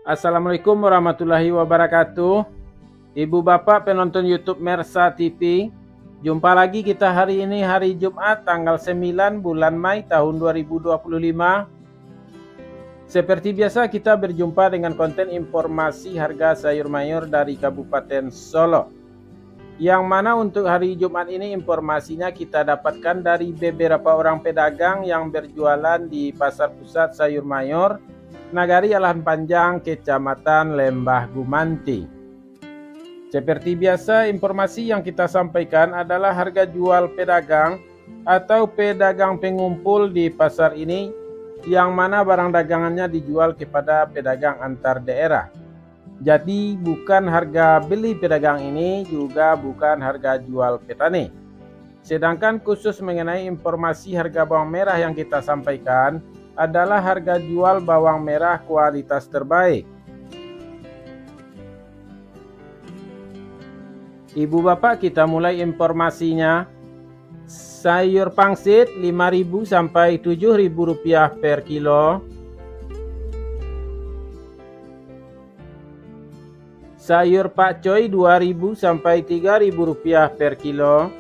Assalamualaikum warahmatullahi wabarakatuh. Ibu bapak penonton YouTube Mersa TV. Jumpa lagi kita hari ini hari Jumat tanggal 9 bulan Mei tahun 2025. Seperti biasa kita berjumpa dengan konten informasi harga sayur mayur dari Kabupaten Solo. Yang mana untuk hari Jumat ini informasinya kita dapatkan dari beberapa orang pedagang yang berjualan di Pasar Pusat Sayur Mayur Nagari Alahan Panjang, Kecamatan Lembah Gumanti. Seperti biasa, informasi yang kita sampaikan adalah harga jual pedagang atau pedagang pengumpul di pasar ini, yang mana barang dagangannya dijual kepada pedagang antar daerah. Jadi bukan harga beli pedagang ini, juga bukan harga jual petani. Sedangkan khusus mengenai informasi harga bawang merah yang kita sampaikan adalah harga jual bawang merah kualitas terbaik. Ibu bapak, kita mulai informasinya. Sayur pangsit 5.000 sampai 7.000 rupiah per kilo. Sayur pakcoy 2.000 sampai 3.000 rupiah per kilo.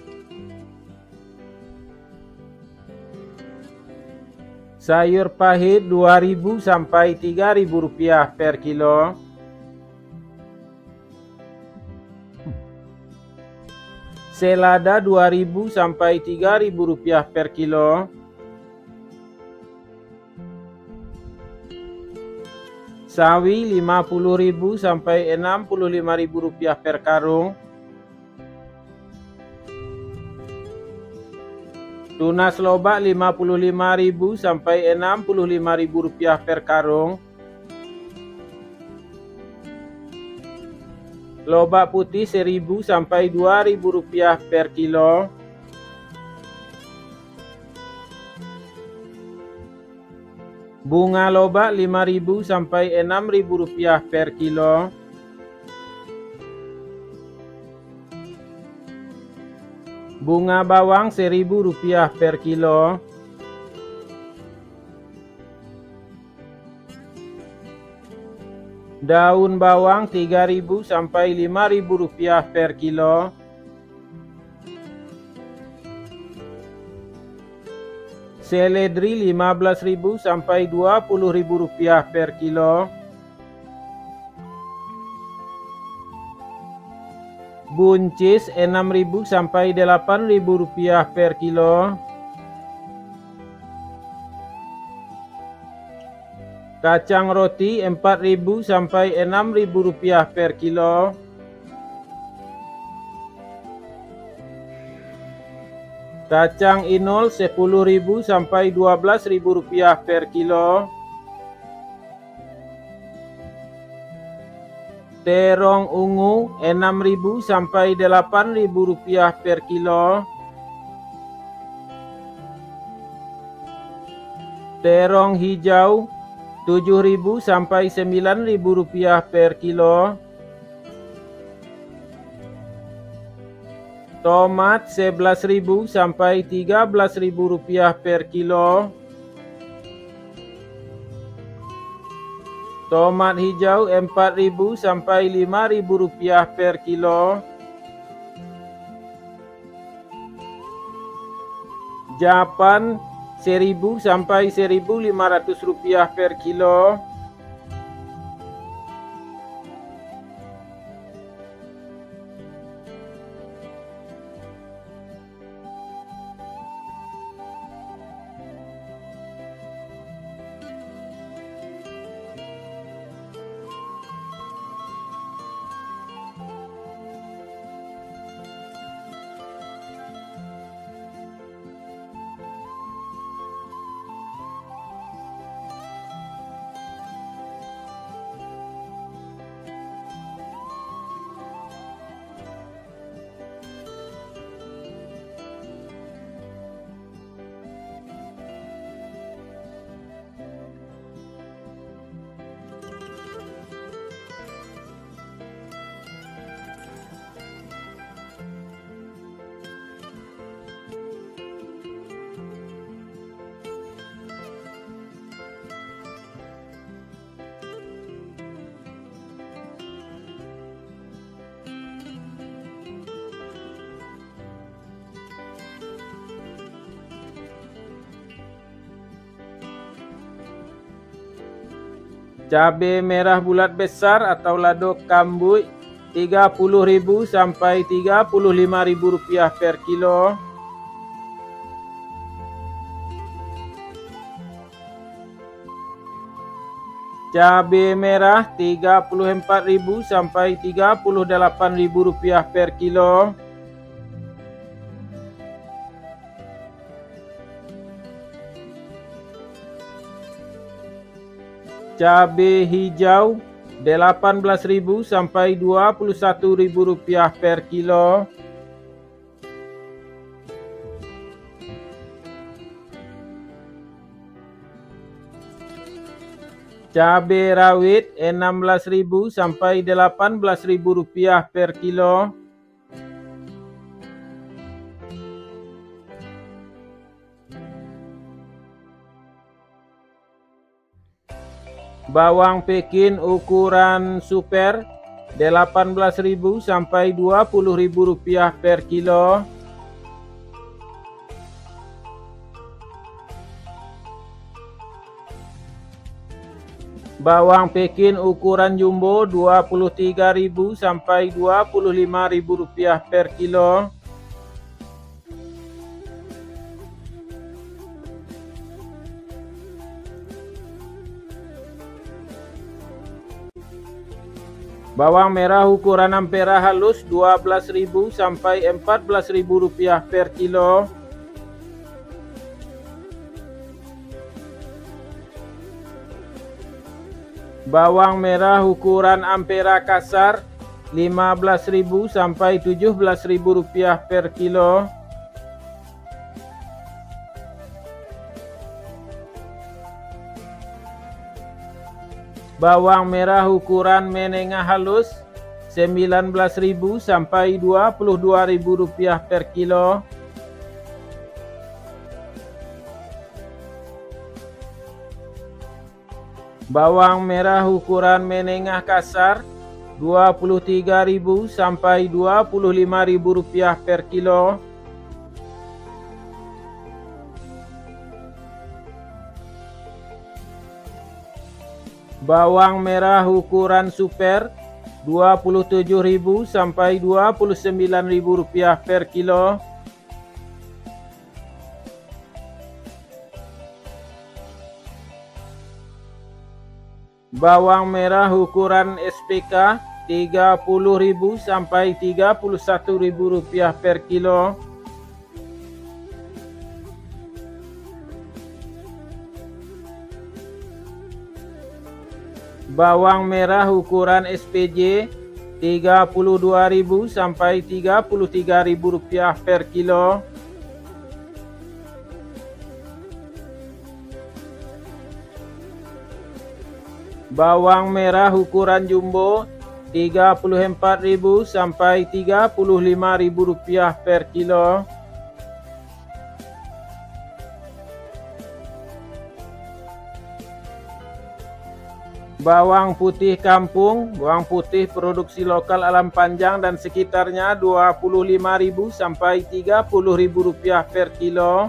Sayur pahit 2.000 sampai 3.000 rupiah per kilo. Selada 2.000 sampai 3.000 rupiah per kilo. Sawi 50.000 sampai 65.000 rupiah per karung. Tunas lobak 55.000 sampai 65.000 rupiah per karung. Lobak putih 1.000 sampai 2.000 rupiah per kilo. Bunga lobak 5.000 sampai 6.000 rupiah per kilo. Bunga bawang 1.000 rupiah per kilo. Daun bawang 3.000 sampai 5.000 rupiah per kilo. Seledri 15.000 sampai 20.000 rupiah per kilo. Buncis 6.000 sampai 8.000 rupiah per kilo. Kacang roti 4.000 sampai 6.000 rupiah per kilo. Kacang inul 10.000 sampai 12.000 rupiah per kilo. Terong ungu 6.000 sampai 8.000 rupiah per kilo. Terong hijau 7.000 sampai 9.000 rupiah per kilo. Tomat 11.000 sampai 13.000 rupiah per kilo. Tomat hijau 4.000 sampai 5.000 rupiah per kilo. Japan 1.000 sampai 1.500 rupiah per kilo. Cabai merah bulat besar atau lado kambui Rp30.000 sampai Rp35.000 per kilo. Cabai merah Rp34.000 sampai Rp38.000 per kilo. Cabai hijau Rp18.000 sampai Rp21.000 per kilo. Cabai rawit Rp16.000 sampai Rp18.000 per kilo. Bawang Pekin ukuran super Rp18.000 sampai Rp20.000 per kilo. Bawang Pekin ukuran jumbo Rp23.000 sampai Rp25.000 per kilo. Bawang merah ukuran ampera halus Rp12.000 sampai Rp14.000 per kilo. Bawang merah ukuran ampera kasar Rp15.000 sampai Rp17.000 per kilo. Bawang merah ukuran menengah halus Rp19.000 sampai Rp22.000 per kilo. Bawang merah ukuran menengah kasar Rp23.000 sampai Rp25.000 per kilo. Bawang merah ukuran super Rp27.000 sampai Rp29.000 per kilo. Bawang merah ukuran SPK Rp30.000 sampai Rp31.000 per kilo. Bawang merah ukuran SPJ Rp32.000 sampai Rp33.000 per kilo. Bawang merah ukuran jumbo Rp34.000 sampai Rp35.000 per kilo. Bawang putih kampung, bawang putih produksi lokal Alam Panjang dan sekitarnya Rp25.000 sampai Rp30.000 per kilo.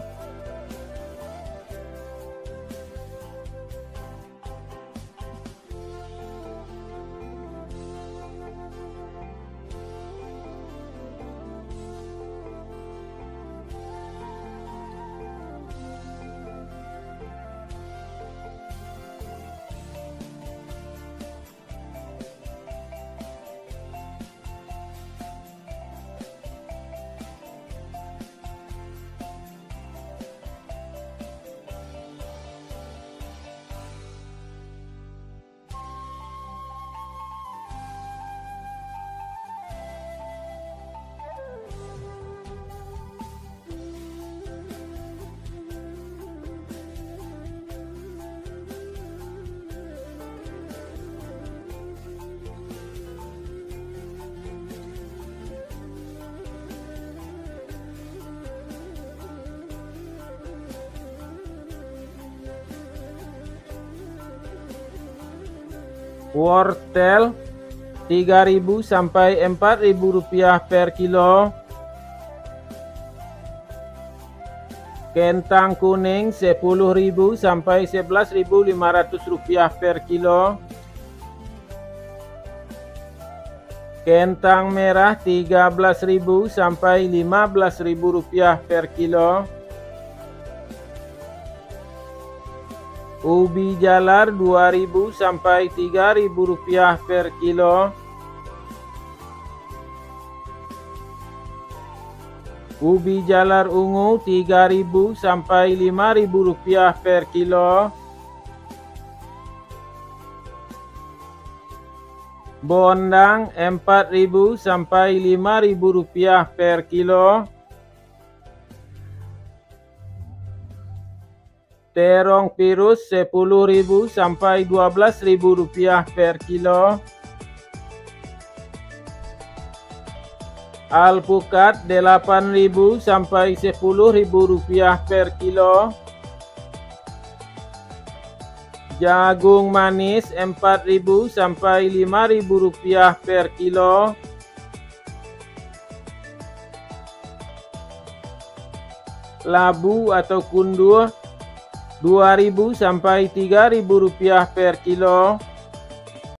Wortel Rp3.000 sampai Rp4.000 per kilo. Kentang kuning Rp10.000 sampai Rp11.500 per kilo. Kentang merah Rp13.000 sampai Rp15.000 per kilo. Ubi jalar Rp2.000 sampai Rp3.000 per kilo. Ubi jalar ungu Rp3.000 sampai Rp5.000 per kilo. Bondang Rp4.000 sampai Rp5.000 per kilo. Terong virus Rp10.000 sampai Rp12.000 per kilo. Alpukat Rp8.000 sampai Rp10.000 per kilo. Jagung manis Rp4.000 sampai Rp5.000 per kilo. Labu atau kundur Rp2.000 sampai Rp3.000 per kilo.